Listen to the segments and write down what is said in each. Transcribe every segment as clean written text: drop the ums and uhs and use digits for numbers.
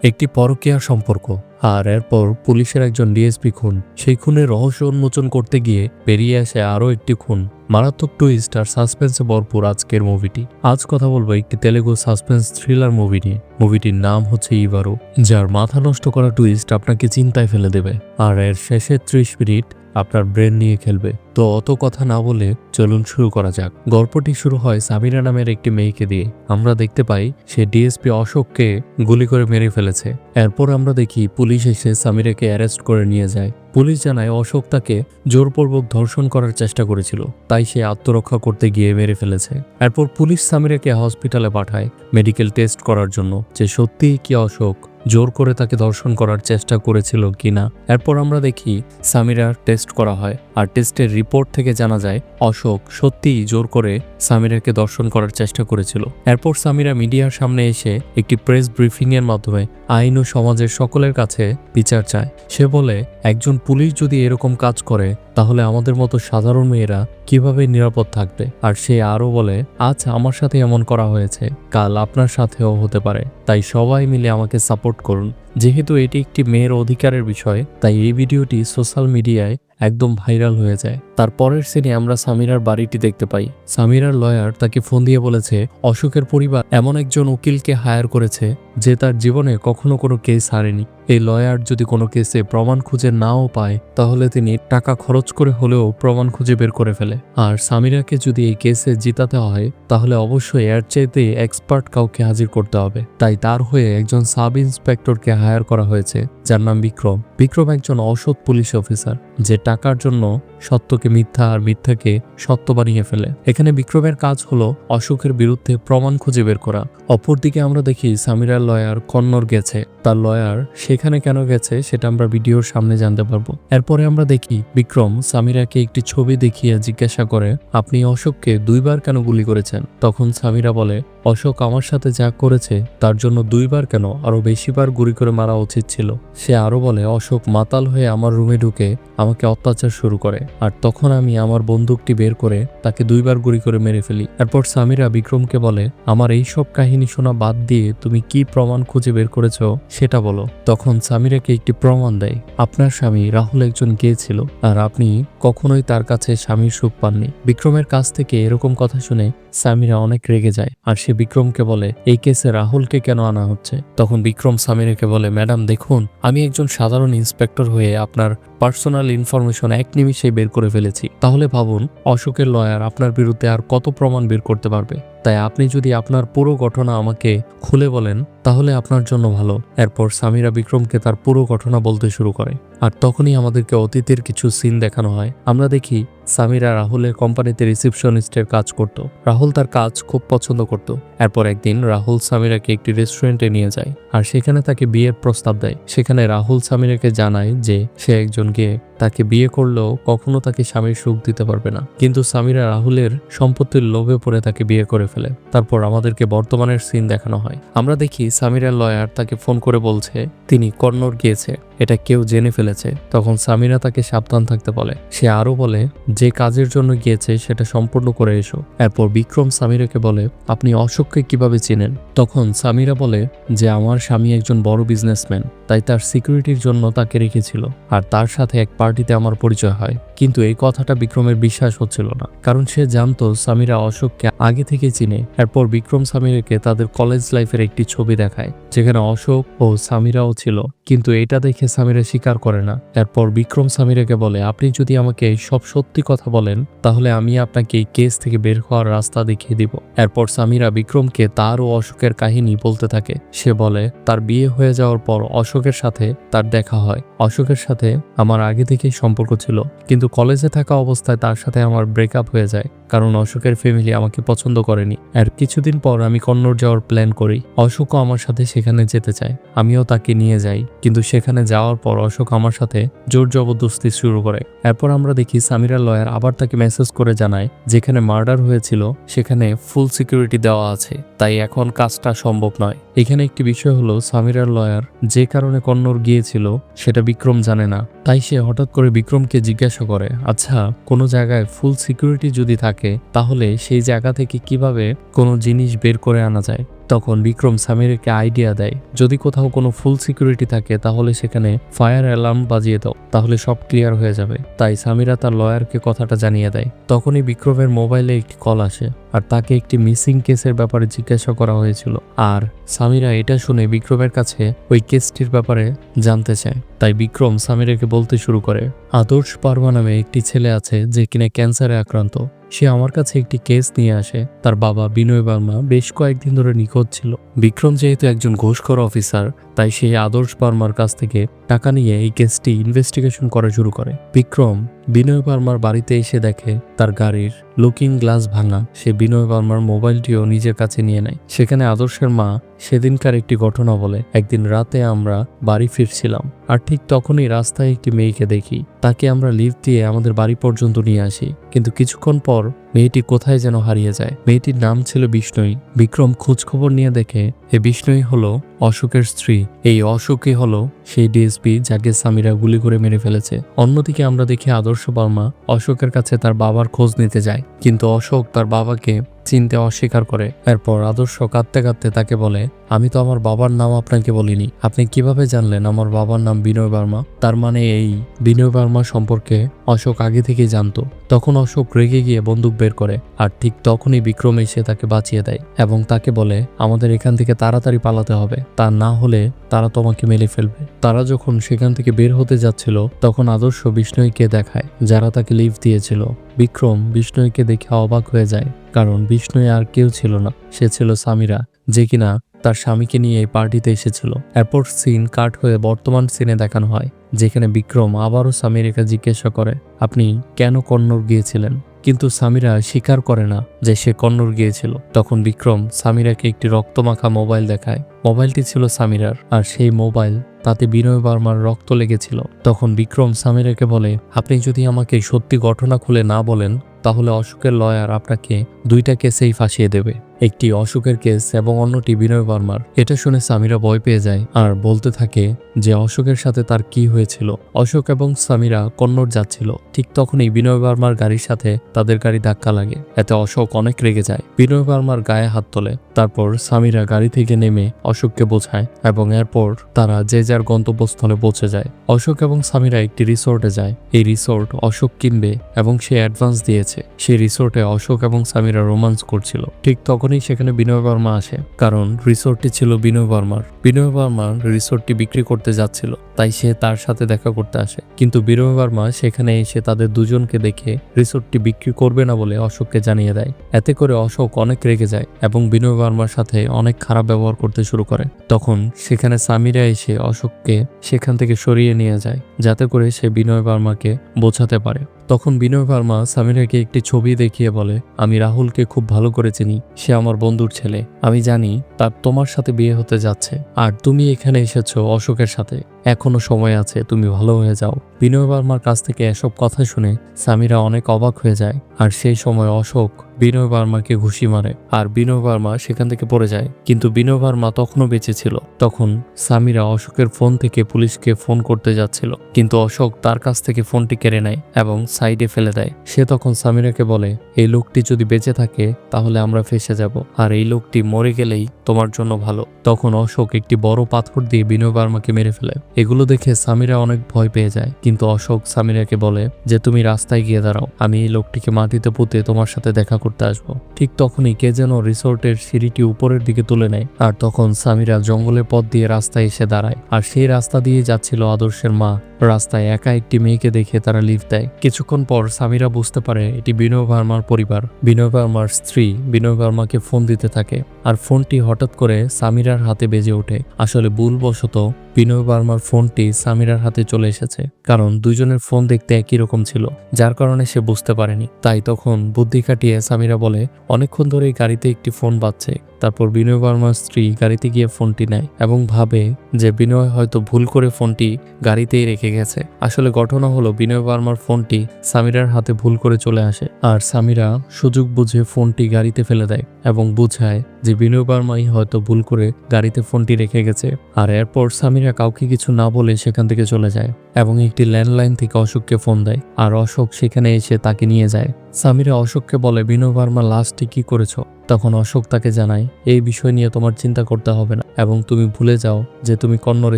একটি পরকীয়া সম্পর্ক। আর এরপর পুলিশের একজন ডিএসপি খুন। সেই খুনের রহস্য উন্মোচন করতে গিয়ে বেরিয়ে আসে আরও একটি খুন। মারাত্মক টুইস্ট আর সাসপেন্সে ভরপুর আজকের মুভিটি। আজ কথা বলবো একটি তেলেগু সাসপেন্স থ্রিলার মুভি নিয়ে। মুভিটির নাম হচ্ছে ইভারো, যার মাথা নষ্ট করা টুইস্ট আপনাকে চিন্তায় ফেলে দেবে আর এর শেষের 30 মিনিট আপনার ব্রেন নিয়ে খেলবে। তো অত কথা না বলে চলুন শুরু করা যাক। গল্পটি শুরু হয় সামিরা নামের একটি মেয়েকে দিয়ে। আমরা দেখতে পাই সে ডিএসপি অশোককে গুলি করে মেরে ফেলেছে। এরপর আমরা দেখি পুলিশ এসে সামিরাকে অ্যারেস্ট করে নিয়ে যায়। পুলিশ জানায় অশোক তাকে জোরপূর্বক ধর্ষণ করার চেষ্টা করেছিল, তাই সে আত্মরক্ষা করতে গিয়ে মেরে ফেলেছে। এরপর পুলিশ সামিরাকে হসপিটালে পাঠায় মেডিকেল টেস্ট করার জন্য, যে সত্যিই কি অশোক জোর করে তাকে ধর্ষণ করার চেষ্টা করেছিল কিনা। এরপর আমরা দেখি সামিরার টেস্ট করা হয় আর টেস্টের রিপোর্ট থেকে জানা যায় অশোক সত্যিই জোর করে সামিরাকে ধর্ষণ করার চেষ্টা করেছিল। এরপর সামিরা মিডিয়ার সামনে এসে একটি প্রেস ব্রিফিং এর মাধ্যমে আইন ও সমাজের সকলের কাছে বিচার চায়। সে বলে, একজন পুলিশ যদি এরকম কাজ করে তাহলে আমাদের মতো সাধারণ মেয়েরা কিভাবে নিরাপদ থাকবে। আর সে আরও বলে, আজ আমার সাথে এমন করা হয়েছে, কাল আপনার সাথেও হতে পারে, তাই সবাই মিলে আমাকে সাপোর্ট করুন। যেহেতু এটি একটি মেয়ের অধিকারের বিষয়, তাই এই ভিডিওটি সোশ্যাল মিডিয়ায় একদম ভাইরাল হয়ে যায়। তারপরের সিনে আমরা সামিরার বাড়িটি দেখতে পাই। সামিরার লয়ার তাকে ফোন দিয়ে বলেছে অশোকের পরিবার এমন একজন উকিলকে হায়ার করেছে যে তার জীবনে কখনো কোনো কেস হারেনি। এই লয়ার যদি কোনো কেসে প্রমাণ খুঁজে নাও পায় তাহলে তিনি টাকা খরচ করে হলেও প্রমাণ খুঁজে বের করে ফেলে। আর সামিরাকে যদি এই কেসে জিতাতে হয় তাহলে অবশ্যই এর চাইতে এক্সপার্ট কাউকে হাজির করতে হবে। তাই তার হয়ে একজন সাব ইন্সপেক্টরকে হায়ার করা হয়েছে, যার নাম বিক্রম। বিক্রম একজন অসৎ পুলিশ অফিসার যে টাকার জন্য সত্যকে মিথ্যা আর মিথ্যাকে সত্য বানিয়ে ফেলে। এখানে বিক্রমের কাজ হলো অশোকের বিরুদ্ধে প্রমাণ খুঁজে বের করা। অপরদিকে আমরা দেখি সামিরার লয়ার কন্নড় গেছে। তার লয়ার সেখানে কেন গেছে সেটা আমরা ভিডিওর সামনে জানতে পারবো। এরপরে আমরা দেখি বিক্রম সামিরাকে একটি ছবি দেখিয়ে জিজ্ঞাসা করে, আপনি অশোককে 2 বার কেন গুলি করেছেন? তখন সামিরা বলে, অশোক আমার সাথে যা করেছে তার জন্য 2 বার কেন, আরো বেশিবার গুলি করে মারা উচিত ছিল। সে আরো বলে, অশোক মাতাল হয়ে আমার রুমে ঢুকে আমাকে অত্যাচার শুরু করে, আর তখন আমি আমার বন্দুকটি বের করে তাকে 2 বার গুলি করে মেরে ফেলি। এরপর সামিরা বিক্রমকে বলে, আমার এই সব কাহিনী শোনা বাদ দিয়ে তুমি কি প্রমাণ খুঁজে বের করেছো সেটা বলো। তখন সামিরাকে একটি প্রমাণ দেয়, আপনার স্বামী রাহুল একজন গে ছিল আর আপনি কখনোই তার কাছে স্বামীর সুখ পাননি। বিক্রমের কাছ থেকে এরকম কথা শুনে সামিরা অনেক রেগে যায় আর সে বিক্রমকে বলে, এই কেসে রাহুলকে কেন আনা হচ্ছে? তখন বিক্রম সামিরাকে বলে, ম্যাডাম দেখুন, আমি একজন সাধারণ ইন্সপেক্টর হয়ে আপনার পার্সোনাল ইনফরমেশন এক নিমিষেই বের করে ফেলেছি। তাহলে ভাবুন অশোকের লয়ার আপনার বিরুদ্ধে আর কত প্রমাণ বের করতে পারবে। তাই আপনি যদি আপনার পুরো ঘটনা আমাকে খুলে বলেন তাহলে আপনার জন্য ভালো। এরপর সামিরা বিক্রমকে তার পুরো ঘটনা বলতে শুরু করে আর তখনই আমাদেরকে অতীতের কিছু সিন দেখানো হয়। আমরা দেখি সামিরা রাহুলের কোম্পানিতে রিসেপশনিস্টের কাজ করত। রাহুল তার কাজ খুব পছন্দ করত। এরপর একদিন রাহুল সামিরাকে একটি রেস্টুরেন্টে নিয়ে যায় আর সেখানে তাকে বিয়ের প্রস্তাব দেয়। সেখানে রাহুল সামিরাকে জানায় যে সে একজন গে, তাকে বিয়ে করলেও কখনো তাকে স্বামীর সুখ দিতে পারবে না। কিন্তু সামিরা রাহুলের সম্পত্তির লোভে পড়ে তাকে বিয়ে করে ফেলে। তারপর আমাদেরকে বর্তমানের সিন দেখানো হয়। আমরা দেখি সামিরার লয়ার তাকে ফোন করে বলছে তিনি কন্নড় গিয়েছে, এটা কেউ জেনে ফেলেছে। তখন সামিরা তাকে সাবধান থাকতে বলে। সে আরো বলে, যে কাজের জন্য গিয়েছে সেটা সম্পূর্ণ করে এসো। এরপর বিক্রম সামিরাকে বলে, আপনি অশোককে কিভাবে চেনেন? তখন সামিরা বলে যে আমার স্বামী একজন বড় বিজনেসম্যান, তাই তার সিকিউরিটির জন্য তাকে রেখেছিল আর তার সাথে এক পার্টিতে আমার পরিচয় হয়। কিন্তু এই কথাটা বিক্রমের বিশ্বাস হচ্ছিল না, কারণ সে জানতো সামিরা অশোককে আগে থেকে চিনে। এরপর বিক্রম সামিরাকে তাদের কলেজ লাইফের একটি ছবি দেখায় যেখানে অশোক ও সামিরাও ছিল, কিন্তু এটা দেখে সামিরা স্বীকার করে না। এরপর বিক্রম সামিরাকে বলে, আপনি যদি আমাকে সব সত্যি কথা বলেন তাহলে আমি আপনাকে এই কেস থেকে বের হওয়ার রাস্তা দেখিয়ে দিব। এরপর সামিরা বিক্রমকে তার ও অশোকের কাহিনী বলতে থাকে। সে বলে, তার বিয়ে হয়ে যাওয়ার পর অশোকের সাথে তার দেখা হয়। অশোকের সাথে আমার আগে থেকেই সম্পর্ক ছিল, কিন্তু কলেজে থাকা অবস্থায় তার সাথে আমার ব্রেকআপ হয়ে যায় কারণ অশোকের ফ্যামিলি আমাকে পছন্দ করেনি। আর কিছুদিন পর আমি কন্নড় যাওয়ার প্ল্যান করি। অশোকও আমার সাথে সেখানে যেতে চায়, আমিও তাকে নিয়ে যাই। কিন্তু সেখানে যাওয়ার পর অশোক আমার সাথে জোর জবরদস্তি শুরু করে। এরপর আমরা দেখি সামিরার লয়ার আবার তাকে মেসেজ করে জানায় যেখানে মার্ডার হয়েছিল সেখানে ফুল সিকিউরিটি দেওয়া আছে, তাই এখন কাজটা সম্ভব নয়। এখানে একটি বিষয় হলো সামিরার লয়ার যে কারণে কন্নড় গিয়েছিল সেটা বিক্রম জানে না, তাই সে হঠাৎ করে বিক্রমকে জিজ্ঞাসা করে, আচ্ছা কোনো জায়গায় ফুল সিকিউরিটি যদি থাকে তাহলে সেই জায়গা থেকে কিভাবে কোনো জিনিস বের করে আনা যায়? তখন বিক্রম সামিরাকে আইডিয়া দেয়, যদি কোথাও কোনো ফুল সিকিউরিটি থাকে তাহলে সেখানে ফায়ার অ্যালার্ম বাজিয়ে দাও, তাহলে সব ক্লিয়ার হয়ে যাবে। তাই সামিরা তার লয়ারকে কথাটা জানিয়ে দেয়। তখনই বিক্রমের মোবাইলে একটি কল আসে আর তাকে একটি মিসিং কেসের ব্যাপারে জিজ্ঞাসা করা হয়েছিল। আর সামিরা এটা শুনে বিক্রমের কাছে ওই কেসটির ব্যাপারে জানতে চায়। তাই বিক্রম সামিরাকে বলতে শুরু করে, আদর্শ পারভা নামে একটি ছেলে আছে যে কিনা ক্যান্সারে আক্রান্ত। সে আমার কাছে একটি কেস নিয়ে আসে। তার বাবা বিনয় বর্মা বেশ কয়েকদিন ধরে নিখোঁজ ছিল। বিক্রম যেহেতু একজন ঘুষখোর অফিসার, তাই সেই আদর্শ বর্মার কাছ থেকে টাকা নিয়ে এই কেসটি ইনভেস্টিগেশন করা শুরু করে। বিক্রম বিনয় বর্মার বাড়িতে এসে দেখে তার গাড়ির লুকিং গ্লাস ভাঙা। সে বিনয় বর্মার মোবাইলটিও নিজের কাছে নিয়ে নেয়। সেখানে আদর্শের মা সেদিনকার একটি ঘটনা বলে, একদিন রাতে আমরা বাড়ি ফিরছিলাম আর ঠিক তখনই রাস্তায় একটি মেয়েকে দেখি। তাকে আমরা লিফট দিয়ে আমাদের বাড়ি পর্যন্ত নিয়ে আসি, কিন্তু কিছুক্ষণ পর মেয়েটি কোথায় যেন হারিয়ে যায়। মেয়েটির নাম ছিল বিষ্ণুই। বিক্রম খোঁজ খবর নিয়ে দেখে এই বিষ্ণুই হলো অশোকের স্ত্রী। এই অশোকই হলো সেই ডিএসপি যাকে সামিরা গুলি করে মেরে ফেলেছে। অন্যদিকে আমরা দেখি আদর্শ বর্মা অশোকের কাছে তার বাবার খোঁজ নিতে যায়, কিন্তু অশোক তার বাবাকে চিনতে অস্বীকার করে। এরপর আদর্শ কাঁদতে কাঁদতে তাকে বলে, আমি তো আমার বাবার নাম আপনাকে বলিনি, আপনি কিভাবে জানলেন আমার বাবার নাম বিনয় বর্মা? তার মানে এই বিনয় বর্মা সম্পর্কে অশোক আগে থেকেই জানতো। তখন অশোক রেগে গিয়ে বন্দুক বের করে আর ঠিক তখনই বিক্রম এসে তাকে বাঁচিয়ে দেয় এবং তাকে বলে, আমাদের এখান থেকে তাড়াতাড়ি পালাতে হবে, তা না হলে তারা তোমাকে মেরে ফেলবে। তারা যখন সেখান থেকে বের হতে যাচ্ছিল তখন আদর্শ বিষ্ণুইকে দেখায় যারা তাকে লিফট দিয়েছিল। বিক্রম বিষ্ণুইকে দেখে অবাক হয়ে যায়, কারণ বিষ্ণুই আর কেউ ছিল না, সে ছিল সামিরা, যে কিনা তার স্বামীকে নিয়ে এই পার্টিতে এসেছিল। এরপর সিন কাট হয়ে বর্তমান সিনে দেখানো হয়, যেখানে বিক্রম আবারও সামিরাকে জিজ্ঞাসা করে, আপনি কেন কন্নড় গিয়েছিলেন? কিন্তু সামিরা স্বীকার করে না যে সে কন্নড় গিয়েছিল। তখন বিক্রম সামিরাকে একটি রক্তমাখা মোবাইল দেখায়। মোবাইলটি ছিল সামিরার, আর সেই মোবাইল তাতে বিনয় বর্মার রক্ত লেগেছিল। তখন বিক্রম সামিরাকে বলে, আপনি যদি আমাকে সত্যি ঘটনা খুলে না বলেন তাহলে অশোকের লয়ার আপনাকে দুইটা কেসেই ফাঁসিয়ে দেবে, একটি অশোকের কেস এবং অন্যটি বিনয় বর্মার। এটা শুনে সামিরা ভয় পেয়ে যায় আর বলতে থাকে যে অশোকের সাথে তার কি হয়েছিল। অশোক এবং সামিরা কন্নড় যাচ্ছিল, ঠিক তখনই বিনয় বর্মার গাড়ির সাথে তাদের গাড়ি ধাক্কা লাগে। এতে অশোক অনেক রেগে যায়, বিনয় বর্মার গায়ে হাত তোলে। তারপর সামিরা গাড়ি থেকে নেমে অশোককে বোঝায় এবং এরপর তারা যে যার গন্তব্যস্থলে পৌঁছে যায়। অশোক এবং সামিরা একটি রিসোর্টে যায়। এই রিসোর্ট অশোক কিনবে এবং সে অ্যাডভান্স দিয়েছে। সেই রিসোর্টে অশোক এবং সামিরা রোমান্স করছিল। ঠিক তখনই সেখানে বিনয় বর্মা আসে, কারণ রিসোর্টটি ছিল বিনয় বর্মার। বিনয় বর্মা রিসোর্টটি বিক্রি করতে যাচ্ছিল, তাই সে তার সাথে দেখা করতে আসে। কিন্তু বিনয় বর্মা সেখানে এসে তাদের দুজনকে দেখে রিসোর্টটি বিক্রি করবে না বলে অশোককে জানিয়ে দেয়। এতে করে অশোক অনেক রেগে যায় এবং বিনয় বর্মার সাথে অনেক খারাপ ব্যবহার করতে শুরু করে। তখন সেখানে সামিরা এসে অশোককে সেখান থেকে সরিয়ে নিয়ে যায়, যাতে করে সে বিনয় বর্মাকে বোঝাতে পারে। তখন বিনয় বর্মা সামিরাকে একটি ছবি দেখিয়ে বলে, আমি রাহুলকে খুব ভালো করে চিনি, সে আমার বন্ধুর ছেলে। আমি জানি তার তোমার সাথে বিয়ে হতে যাচ্ছে, আর তুমি এখানে এসেছো অশোকের সাথে, এখনো সময় আছে, তুমি ভালো হয়ে যাও। বিনয় বর্মার কাছ থেকে এসব কথা শুনে সামিরা অনেক অবাক হয়ে যায়। আর সেই সময় অশোক বিনয় বর্মাকে ঘুষি মারে আর বিনয় বর্মা সেখান থেকে পড়ে যায়, কিন্তু বিনয় বর্মা তখনও বেঁচে ছিল। তখন সামিরা অশোকের ফোন থেকে পুলিশকে ফোন করতে যাচ্ছিল, কিন্তু অশোক তার কাছ থেকে ফোনটি কেড়ে নেয় এবং সাইডে ফেলে দেয়। সে তখন সামিরাকে বলে, এই লোকটি যদি বেঁচে থাকে তাহলে আমরা ফেঁসে যাব, আর এই লোকটি মরে গেলেই তোমার জন্য ভালো। তখন অশোক একটি বড় পাথর দিয়ে বিনয় বর্মাকে মেরে ফেলে। এগুলো দেখে সামিরা অনেক ভয় পেয়ে যায়, কিন্তু অশোক সামিরাকে বলে যে তুমি রাস্তায় গিয়ে দাঁড়াও, আমি এই লোকটিকে মাটিতে পুঁতে তোমার সাথে দেখা করতে আসবো। ঠিক তখনই কে যেন রিসোর্টের সিঁড়িটি উপরের দিকে তুলে নেয়, আর তখন সামিরা জঙ্গলের পথ দিয়ে রাস্তায় এসে দাঁড়ায়। আর সেই রাস্তা দিয়ে যাচ্ছিল আদর্শের মা। রাস্তায় একা একটি মেয়েকে দেখে তারা লিফট দেয়। কিছুক্ষণ পর সামিরা বুঝতে পারে এটি বিনয় বর্মার পরিবার। বিনয় বর্মার স্ত্রী বিনয় বর্মাকে ফোন দিতে থাকে, আর ফোনটি হঠাৎ করে সামিরার হাতে বেজে ওঠে। আসলে ভুলবশত বিনয় বর্মার ফোনটি সামিরার হাতে চলে এসেছে, কারণ দুজনের ফোন দেখতে একই রকম ছিল, যার কারণে সে বুঝতে পারেনি। তাই তখন বুদ্ধি খাটিয়ে সামিরা বলে, অনেকক্ষণ ধরে গাড়িতে একটি ফোন বাজছে। তারপর বিনয় বর্মার স্ত্রী গাড়িতে গিয়ে ফোনটি নেয় এবং ভাবে যে বিনয় হয়তো ভুল করে ফোনটি গাড়িতেই রেখে গেছে। আসলে ঘটনা হলো বিনয় বর্মার ফোনটি সামিরার হাতে ভুল করে চলে আসে, আর সামিরা সুযোগ বুঝে ফোনটি গাড়িতে ফেলে দেয় এবং বুঝায় যে বিনয় বর্মাই হয়তো ভুল করে গাড়িতে ফোনটি রেখে গেছে। আর এরপর সামিরা কাউকে কিছু না বলে সেখান থেকে চলে যায় এবং একটি ল্যান্ডলাইন থেকে অশোককে ফোন দেয়, আর অশোক সেখানে এসে তাকে নিয়ে যায়। সামিরা অশোককে বলে বিনয় বার্মার লাশটি কি করেছো? তখন অশোক তাকে জানায় এই বিষয় নিয়ে তোমার চিন্তা করতে হবে না এবং তুমি ভুলে যাও যে তুমি কন্নড়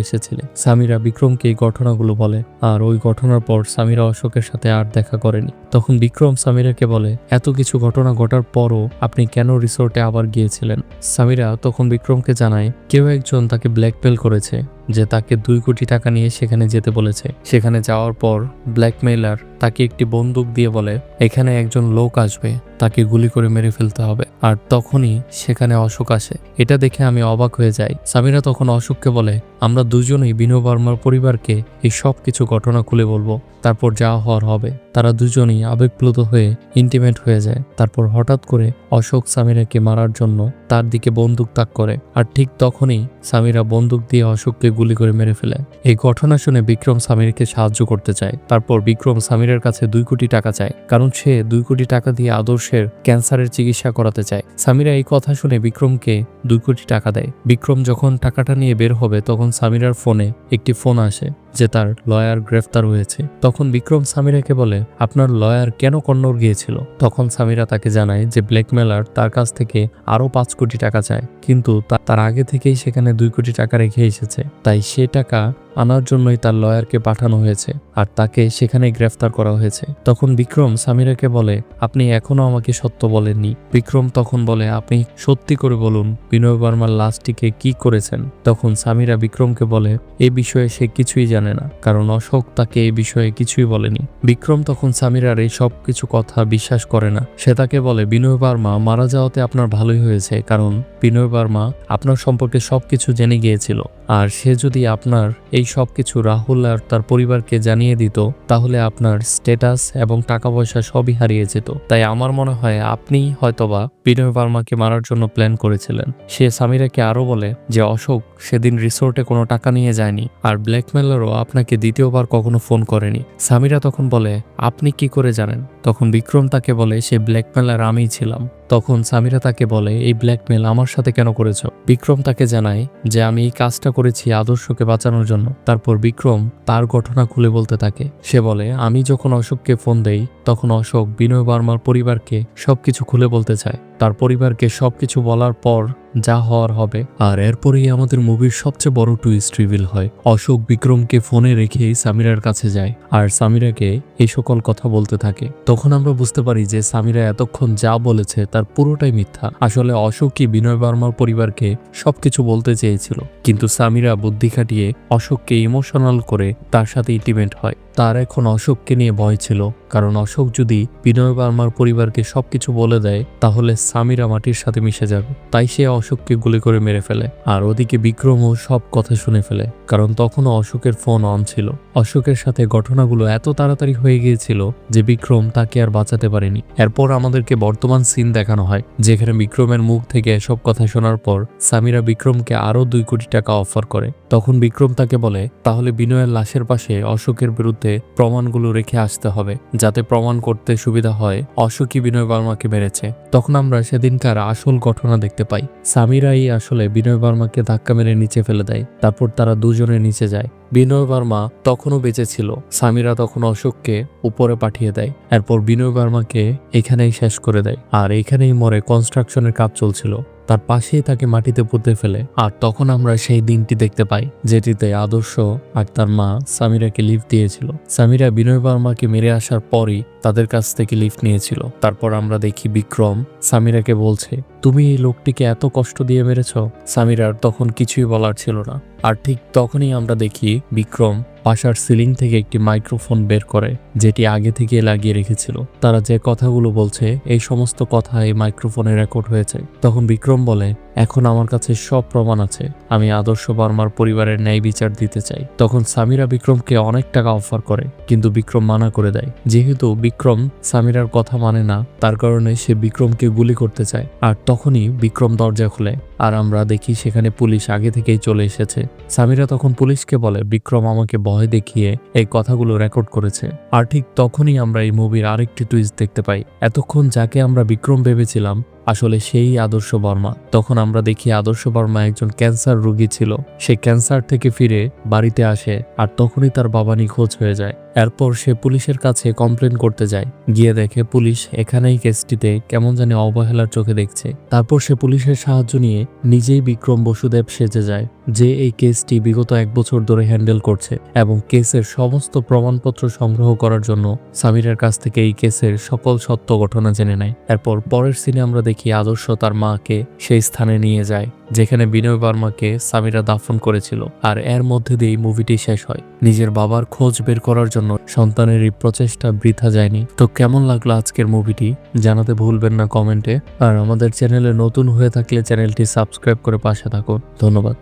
এসেছিলে। সামিরা বিক্রমকে এই ঘটনাগুলো বলে আর ওই ঘটনার পর সামিরা অশোকের সাথে আর দেখা করেনি। তখন বিক্রম সামিরাকে বলে এত কিছু ঘটনা ঘটার পরও আপনি কেন রিসোর্টে আবার গিয়েছিলেন? সামিরা তখন বিক্রমকে জানায় কেউ একজন তাকে ব্ল্যাকমেল করেছে যে তাকে 2 কোটি টাকা নিয়ে সেখানে যেতে বলেছে। সেখানে যাওয়ার পর ব্ল্যাকমেইলার তাকে একটি বন্দুক দিয়ে বলে এখানে একজন লোক আসবে, তাকে গুলি করে মেরে ফেলতে হবে। আর তখনই সেখানে অশোক আসে। এটা দেখে আমি অবাক হয়ে যাই। সামিরা তখন অশোককে বলে আমরা দুজনেই বিনয় বার্মার পরিবারকে এই সব কিছু ঘটনা খুলে বলবো, তারপর যা হওয়ার হবে। তারা দুজনেই আবেগপ্লুত হয়ে ইন্টিমেট হয়ে যায়। তারপর হঠাৎ করে অশোক সামিরাকে মারার জন্য তার দিকে বন্দুক তাক করে আর ঠিক তখনই সামিরা বন্দুক দিয়ে অশোককে গুলি করে মেরে ফেলে। এই ঘটনা শুনে বিক্রম সামিরকে সাহায্য করতে চায়। তারপর বিক্রম সামিরের কাছে 2 কোটি টাকা চায়, কারণ সে 2 কোটি টাকা দিয়ে আদর্শের ক্যান্সারের চিকিৎসা করাতে চায়। সামিরা এই কথা শুনে বিক্রমকে 2 কোটি টাকা দেয়। বিক্রম যখন টাকাটা নিয়ে বের হবে তখন সামিরার ফোনে একটি ফোন আসে যে তার লয়ার গ্রেফতার হয়েছে। তখন বিক্রম সামিরাকে বলে আপনার লয়ার কেন কন্নড় গিয়েছিল? তখন সামিরা তাকে জানায় যে ব্ল্যাকমেলার তার কাছ থেকে আরো 5 কোটি টাকা চায়, কিন্তু তার আগে থেকেই সেখানে 2 কোটি টাকা রেখে এসেছে, তাই সে টাকা আনার জন্যই তার লয়ারকে পাঠানো হয়েছে আর তাকে সেখানে গ্রেফতার করা হয়েছে। তখন বিক্রম সামিরাকে বলে আপনি এখনো আমাকে সত্য বলেননি। বিক্রম তখন বলে আপনি সত্যি করে বলুন বিনয় বার্মার লাশটিকে কি করেছেন? তখন সামিরা বিক্রমকে বলে এই বিষয়ে সে কিছুই জানে না, কারণ অশোক তাকে এই বিষয়ে কিছুই বলেনি। বিক্রম তখন সামিরার এই সব কিছু কথা বিশ্বাস করে না। সে তাকে বলে বিনয় বার্মা মারা যাওয়াতে আপনার ভালোই হয়েছে, কারণ বিনয় বার্মা আপনার সম্পর্কে সবকিছু জেনে গিয়েছিল আর সে যদি আপনার এই সবকিছু রাহুল আর তার পরিবারকে জানিয়ে দিত তাহলে আপনার স্ট্যাটাস এবং টাকা পয়সা সবই হারিয়ে যেত। তাই আমার মনে হয় আপনি হয়তোবা বিনয় বার্মাকে মারার জন্য প্ল্যান করেছিলেন। সে সামিরাকে আরো বলে যে অশোক সেদিন রিসোর্টে কোনো টাকা নিয়ে যায়নি আর ব্ল্যাকমেলারও আপনাকে দ্বিতীয়বার কখনো ফোন করেনি। সামিরা তখন বলে আপনি কি করে জানেন? তখন বিক্রম তাকে বলে সে ব্ল্যাকমেলার আমিই ছিলাম। তখন সামিরা তাকে বলে এই ব্ল্যাকমেল আমার সাথে কেন করেছ? বিক্রম তাকে জানায় যে আমি এই কাজটা করেছি আদর্শকে বাঁচানোর জন্য। তারপর বিক্রম তার ঘটনা খুলে বলতে থাকে। সে বলে আমি যখন অশোককে ফোন দেই তখন অশোক বিনয় বার্মার পরিবারকে সবকিছু খুলে বলতে চায়। তার পরিবারকে সবকিছু বলার পর যা হওয়ার হবে। আর এরপরেই আমাদের মুভির সবচেয়ে বড় টুইস্ট রিভিল হয়। অশোক বিক্রমকে ফোনে রেখেই সামিরার কাছে যায় আর সামিরাকে এই সকল কথা বলতে থাকে। তখন আমরা বুঝতে পারি যে সামিরা এতক্ষণ যা বলেছে তার পুরোটাই মিথ্যা। আসলে অশোকই বিনয় বার্মার পরিবারকে সবকিছু বলতে চেয়েছিল, কিন্তু সামিরা বুদ্ধি খাটিয়ে অশোককে ইমোশনাল করে তার সাথে ইন্টিমেট হয়। তার এখন অশোককে নিয়ে ভয় ছিল, কারণ অশোক যদি বিনয় বার্মার পরিবারকে সবকিছু বলে দেয় তাহলে সামিরা মাটির সাথে মিশে যাবে। তাই সে অশোককে গুলি করে মেরে ফেলে। আর ওদিকে বিক্রমও সব কথা শুনে ফেলে, কারণ তখনও অশোকের ফোন অন ছিল। অশোকের সাথে ঘটনাগুলো এত তাড়াতাড়ি হয়ে গিয়েছিল যে বিক্রম তাকে আর বাঁচাতে পারেনি। এরপর আমাদেরকে বর্তমান সিন দেখানো হয়, যেখানে বিক্রমের মুখ থেকে এসব কথা শোনার পর সামিরা বিক্রমকে আরো 2 কোটি টাকা অফার করে। তখন বিক্রম তাকে বলে তাহলে বিনয়ের লাশের পাশে অশোকের বিরুদ্ধে প্রমাণগুলো রেখে আসতে হবে, যাতে প্রমাণ করতে সুবিধা হয় অশোকই বিনয় বার্মাকে মেরেছে। তখন আমরা সেদিনকার আসল ঘটনা দেখতে পাই। সামিরাই আসলে বিনয় বার্মাকে ধাক্কা মেরে নিচে ফেলে দেয়। তারপর তারা দুজনে নিচে যায়। বিনয় বার্মা তখনও বেঁচে ছিল। সামিরা তখন অশোককে উপরে পাঠিয়ে দেয়। এরপর বিনয় বার্মাকে এখানেই শেষ করে দেয় আর এখানেই মরে। কনস্ট্রাকশনের কাজ চলছিল, তার পাশেই তাকে মাটিতে পুঁতে ফেলে। আর তখন আমরা সেই দিনটি দেখতে পাই যেটিতে আদর্শ আর তার মা সামিরাকে লিফট দিয়েছিল। সামিরা বিনয় বার্মাকে মেরে আসার পরই তাদের কাছ থেকে লিফট নিয়েছিল। তারপর আমরা দেখি বিক্রম সামিরাকে বলছে তুমি এই লোকটিকে এত কষ্ট দিয়ে মেরেছ। সামিরার তখন কিছুই বলার ছিল না। আর ঠিক তখনই আমরা দেখি বিক্রম বাসার সিলিং থেকে একটি মাইক্রোফোন বের করে, যেটি আগে থেকে লাগিয়ে রেখেছিল। তারা যে কথাগুলো বলছে এই সমস্ত কথা এই মাইক্রোফোনে রেকর্ড হয়েছে। তখন বিক্রম বলে এখন আমার কাছে সব প্রমাণ আছে, আমি আদর্শ বার্মার পরিবারের ন্যায় বিচার দিতে চাই। তখন সামিরা বিক্রমকে অনেক টাকা অফার করে, কিন্তু বিক্রম মানা করে দেয়। যেহেতু বিক্রম সামিরার কথা মানে না, তার কারণে সে বিক্রমকে গুলি করতে চায়। আর তখনই বিক্রম দরজা খুলে আর আমরা দেখি সেখানে পুলিশ আগে থেকেই চলে এসেছে। সামিরা তখন পুলিশকে বলে বিক্রম আমাকে ভয় দেখিয়ে এই কথাগুলো রেকর্ড করেছে। আর ঠিক তখনই আমরা এই মুভির আরেকটি টুইস্ট দেখতে পাই। এতক্ষণ যাকে আমরা বিক্রম ভেবেছিলাম আসলে সেই আদর্শ বর্মা। তখন আমরা দেখি আদর্শ বর্মা একজন ক্যান্সার রোগী ছিল। সে ক্যান্সার থেকে ফিরে বাড়িতে আসে আর তখনই তার বাবা নিখোঁজ হয়ে যায়। এরপর সে পুলিশের কাছে কমপ্লেন করতে যায়। গিয়ে দেখে পুলিশ এখানেই কেসটিতে কেমন জানি অবহেলার চোখে দেখছে। তারপর সে পুলিশের সাহায্য নিয়ে নিজেই বিক্রম বসুদেব সেজে যায়, যে এই কেসটি বিগত 1 বছর ধরে হ্যান্ডেল করছে এবং কেসের সমস্ত প্রমাণপত্র সংগ্রহ করার জন্য সামিরের কাছ থেকে এই কেসের সকল সত্য ঘটনা জেনে নেয়। এরপর পরের সিনে আমরা দেখি আদর্শ তার মাকে সেই স্থানে নিয়ে যায় যেখানে বিনয় বর্মাকে সামিরা দাফন করেছিল। আর এর মধ্যে দিয়ে মুভিটি শেষ হয়। নিজের বাবার খোঁজ বের করার জন্য সন্তানের এই প্রচেষ্টা বৃথা যায়নি। তো কেমন লাগলো আজকের মুভিটি জানাতে ভুলবেন না কমেন্টে। আর আমাদের চ্যানেলে নতুন হয়ে থাকলে চ্যানেলটি সাবস্ক্রাইব করে পাশে থাকুন। ধন্যবাদ।